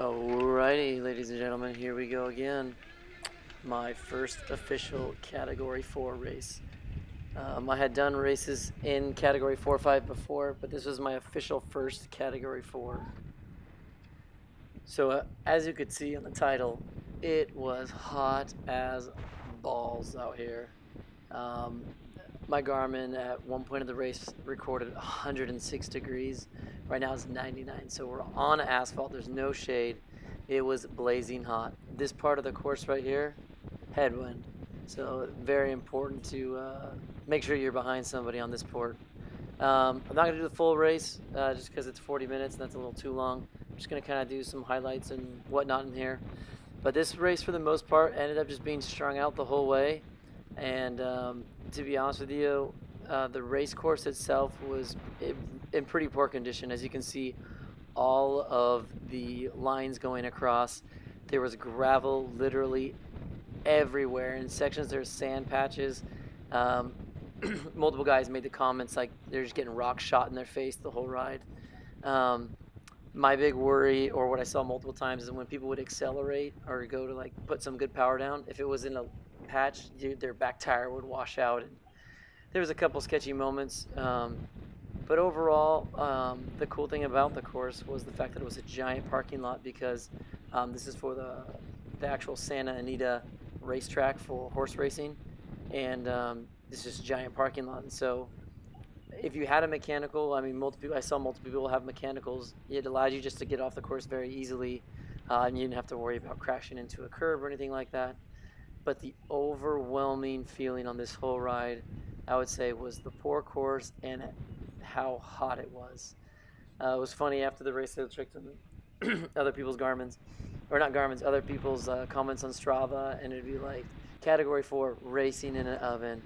Alrighty, ladies and gentlemen, here we go again. My first official Category 4 race. I had done races in Category 4 or 5 before, but this was my official first Category 4. So as you could see on the title, it was hot as balls out here. My Garmin at one point of the race recorded 106 degrees. Right now it's 99, so we're on asphalt. There's no shade. It was blazing hot. This part of the course right here, headwind. So very important to make sure you're behind somebody on this port. I'm not going to do the full race just because it's 40 minutes and that's a little too long. I'm just going to kind of do some highlights and whatnot in here. But this race, for the most part, ended up just being strung out the whole way. And to be honest with you, the race course itself was in pretty poor condition. As you can see, all of the lines going across, there was gravel literally everywhere. In sections, there's sand patches. Multiple guys made the comments like they're just getting rock shot in their face the whole ride. My big worry, or what I saw multiple times, is when people would accelerate or go to like put some good power down, if it was in a patch, their back tire would wash out. And there was a couple sketchy moments, but overall, the cool thing about the course was the fact that it was a giant parking lot, because this is for the actual Santa Anita racetrack for horse racing, and this is a giant parking lot. And so if you had a mechanical, I mean, I saw multiple people have mechanicals. It allowed you just to get off the course very easily, and you didn't have to worry about crashing into a curb or anything like that. But the overwhelming feeling on this whole ride, I would say, was the poor course and how hot it was. It was funny, after the race, I checked on other people's Garmin's, or not Garmin's, other people's comments on Strava, and it'd be like, Category 4, racing in an oven,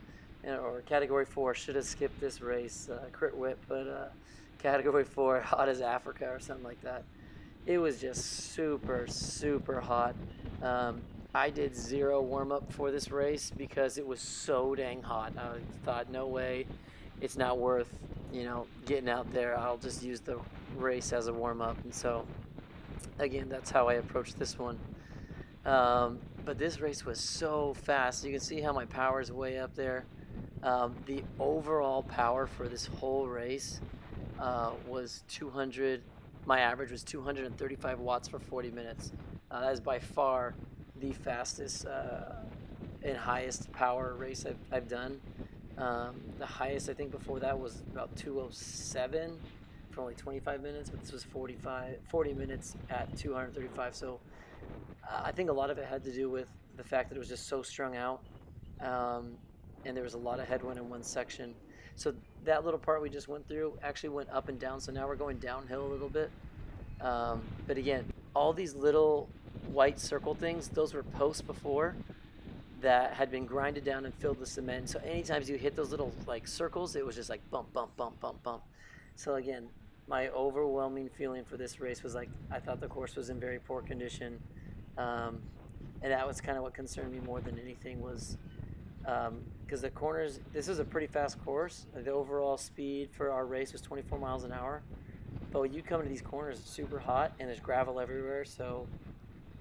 or Category 4, should have skipped this race, crit whip, but Category 4, hot as Africa, or something like that. It was just super, super hot. I did zero warm-up for this race because it was so dang hot. I thought, no way, it's not worth, getting out there. I'll just use the race as a warm-up. And so, again, that's how I approached this one. But this race was so fast. You can see how my power is way up there. The overall power for this whole race was 200. My average was 235 watts for 40 minutes. That is by far the fastest and highest power race I've done. The highest, I think, before that was about 207 for only 25 minutes, but this was 40 minutes at 235. So I think a lot of it had to do with the fact that it was just so strung out, and there was a lot of headwind in one section. So that little part we just went through actually went up and down, so now we're going downhill a little bit. But again, all these little white circle things, those were posts before that had been grinded down and filled with cement. So anytime you hit those little like circles, it was just like bump, bump, bump, bump, bump. So again, my overwhelming feeling for this race was like, I thought the course was in very poor condition. And that was kind of what concerned me more than anything, was because the corners, this is a pretty fast course. The overall speed for our race was 24 miles an hour. But when you come into these corners, it's super hot and there's gravel everywhere. So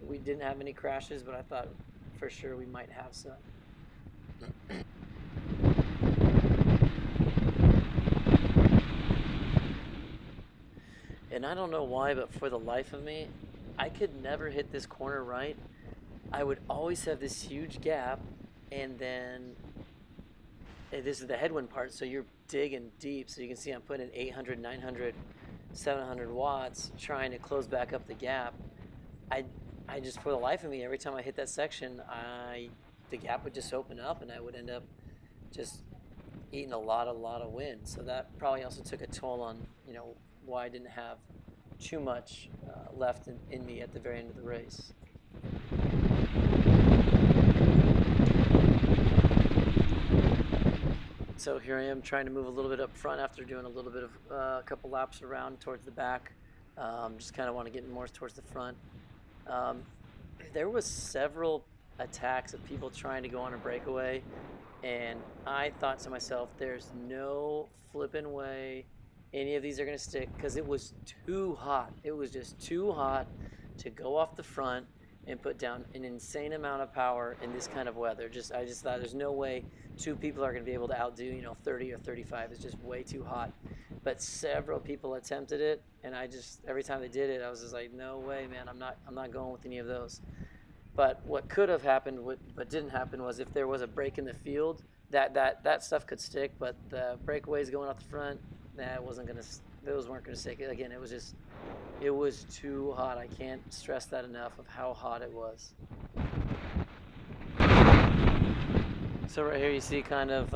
we didn't have many crashes, but I thought for sure we might have some. And I don't know why, but for the life of me, I could never hit this corner right. I would always have this huge gap, and then this is the headwind part, so you're digging deep. So you can see I'm putting in 800, 900, 700 watts trying to close back up the gap. I just, for the life of me, every time I hit that section, the gap would just open up, and I would end up just eating a lot of wind. So that probably also took a toll on, why I didn't have too much left in me at the very end of the race. So here I am trying to move a little bit up front after doing a little bit of a couple laps around towards the back. Just kind of want to get more towards the front. There was several attacks of people trying to go on a breakaway, and I thought to myself, there's no flipping way any of these are going to stick, because it was too hot. It was just too hot. to go off the front and put down an insane amount of power in this kind of weather. I just thought there's no way two people are going to be able to outdo, you know, 30 or 35. It's just way too hot. But several people attempted it, and every time they did it, I was just like, no way, man, I'm not going with any of those. But what could have happened, what didn't happen, was if there was a break in the field, that stuff could stick. But the breakaways going off the front, those weren't gonna stick. Again, it was too hot. I can't stress that enough of how hot it was. So right here you see kind of,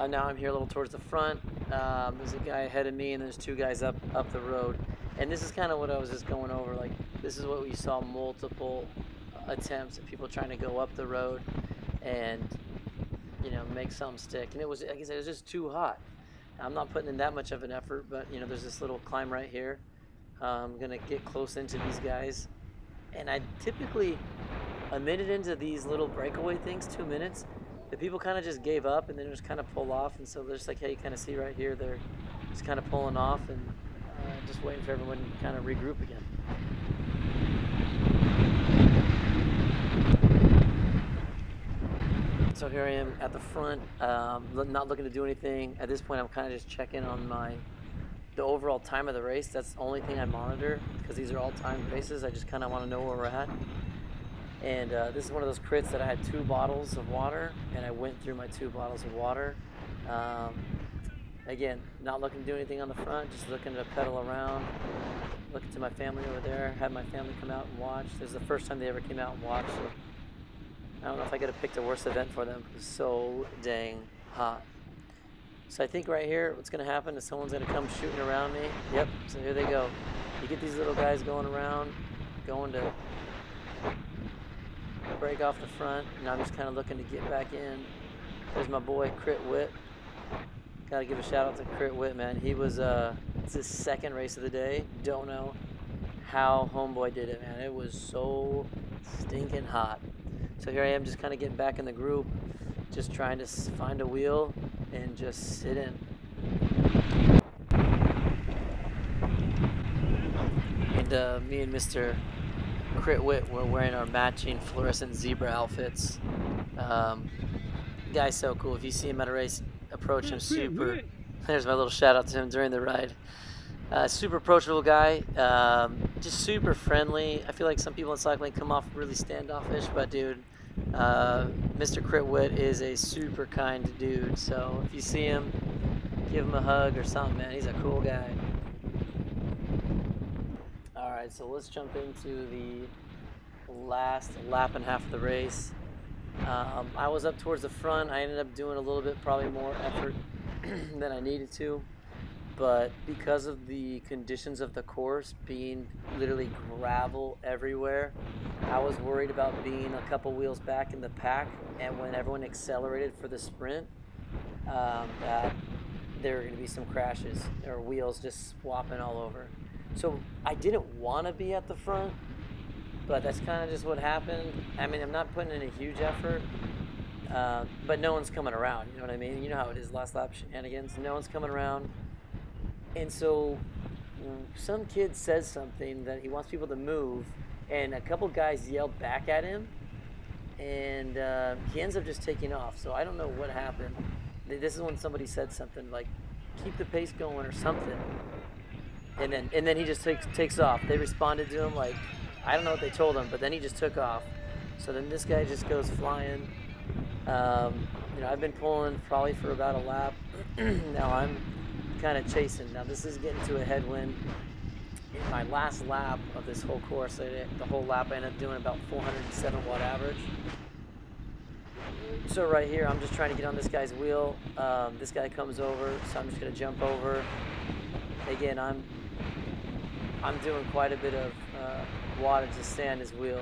now I'm here a little towards the front. There's a guy ahead of me and there's two guys up the road. And this is kind of what I was just going over. Like, this is what we saw multiple attempts of people trying to go up the road and, you know, make some stick. And it was, like I said, it was just too hot. I'm not putting in that much of an effort, but, you know, there's this little climb right here. I'm going to get close into these guys. And I typically, a minute into these little breakaway things, 2 minutes, the people kind of just gave up and then just kind of pull off. And so they're just like, hey, you kind of see right here, they're just kind of pulling off and just waiting for everyone to kind of regroup again. So here I am at the front, not looking to do anything. At this point, I'm kind of just checking on the overall time of the race. That's the only thing I monitor, because these are all timed races. I just kind of want to know where we're at. And this is one of those crits that I had 2 bottles of water, and I went through my 2 bottles of water. Again, not looking to do anything on the front, just looking to pedal around, looking to my family over there, had my family come out and watch. This is the first time they ever came out and watched. So I don't know if I could have picked a worse event for them. It was so dang hot. So I think right here, what's going to happen is someone's going to come shooting around me. Yep, so here they go. You get these little guys going around, going to break off the front, and I'm just kind of looking to get back in. There's my boy, Crit Wit. Got to give a shout out to Crit Wit, man. He was, it's his second race of the day. Don't know how homeboy did it, man. It was so stinking hot. So here I am just kind of getting back in the group, just trying to find a wheel and just sit in. And me and Mr. Crit Wit were wearing our matching fluorescent zebra outfits. Guy's so cool. If you see him at a race, approach him super. There's my little shout out to him during the ride. Super approachable guy, just super friendly. I feel like some people in cycling come off really standoffish, but dude, Mr. Crit Wit is a super kind dude. So if you see him, give him a hug or something, man. He's a cool guy. Alright, so let's jump into the last lap and half of the race. I was up towards the front. I ended up doing a little bit, probably more effort than I needed to. But because of the conditions of the course being literally gravel everywhere, I was worried about being a couple wheels back in the pack, and when everyone accelerated for the sprint, that there were going to be some crashes or wheels just swapping all over. So I didn't want to be at the front, but that's kind of just what happened. I mean, I'm not putting in a huge effort, but no one's coming around, you know what I mean? You know how it is, last lap shenanigans. No one's coming around. And so some kid says something that he wants people to move, and a couple guys yelled back at him, and he ends up just taking off. So I don't know what happened. This is when somebody said something like, keep the pace going or something. And then he just takes off. They responded to him like, I don't know what they told him, but then he just took off. So then this guy just goes flying. You know, I've been pulling probably for about a lap. Now I'm kind of chasing. Now this is getting to a headwind. In my last lap of this whole course, the whole lap I ended up doing about 407 watt average. So right here, I'm just trying to get on this guy's wheel. This guy comes over, so I'm just gonna jump over. Again, I'm doing quite a bit of wattage to stay on his wheel.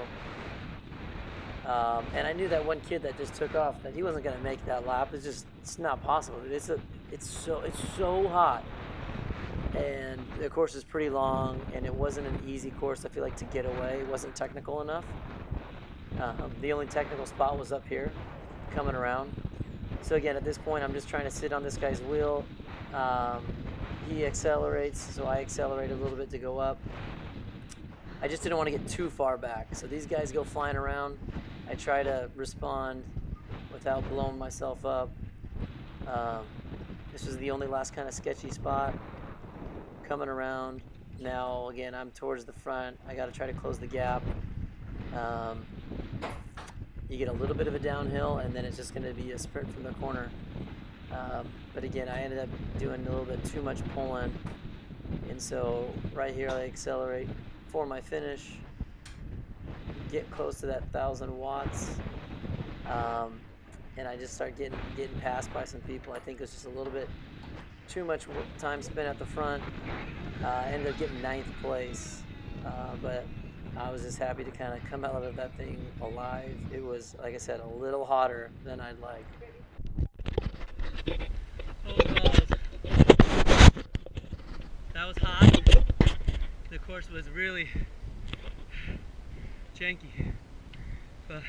And I knew that one kid that just took off, that he wasn't gonna make that lap. It's not possible. It's so hot, and the course is pretty long, and it wasn't an easy course. I feel like to get away, it wasn't technical enough. The only technical spot was up here, coming around. So again, at this point, I'm just trying to sit on this guy's wheel. He accelerates, so I accelerate a little bit to go up. I just didn't want to get too far back. So these guys go flying around. I try to respond without blowing myself up. This was the only last kind of sketchy spot. Coming around. Now, again, I'm towards the front. I got to try to close the gap. You get a little bit of a downhill, and then it's just going to be a sprint from the corner. But again, I ended up doing a little bit too much pulling. And so right here, I accelerate for my finish. Get close to that 1,000 watts. And I just start getting passed by some people. I think it was just a little bit too much time spent at the front. I ended up getting 9th place, but I was just happy to kind of come out of that thing alive. It was, like I said, a little hotter than I'd like. That was hot. The course was really janky, but